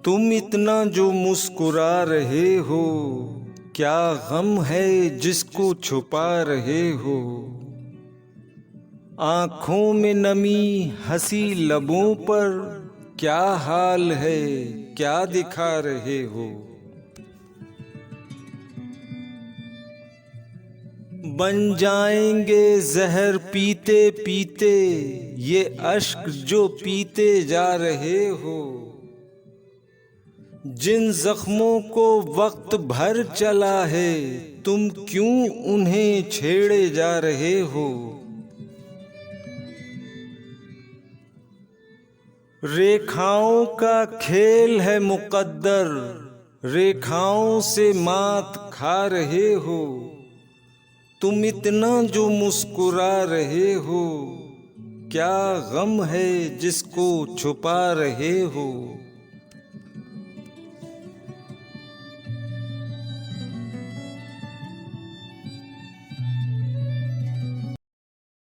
तुम इतना जो मुस्कुरा रहे हो, क्या गम है जिसको छुपा रहे हो। आँखों में नमी, हंसी लबों पर, क्या हाल है, क्या दिखा रहे हो। बन जाएंगे जहर पीते पीते, ये अश्क जो पीते जा रहे हो। जिन जख्मों को वक्त भर चला है, तुम क्यों उन्हें छेड़े जा रहे हो। रेखाओं का खेल है मुकद्दर, रेखाओं से मात खा रहे हो। तुम इतना जो मुस्कुरा रहे हो, क्या गम है जिसको छुपा रहे हो।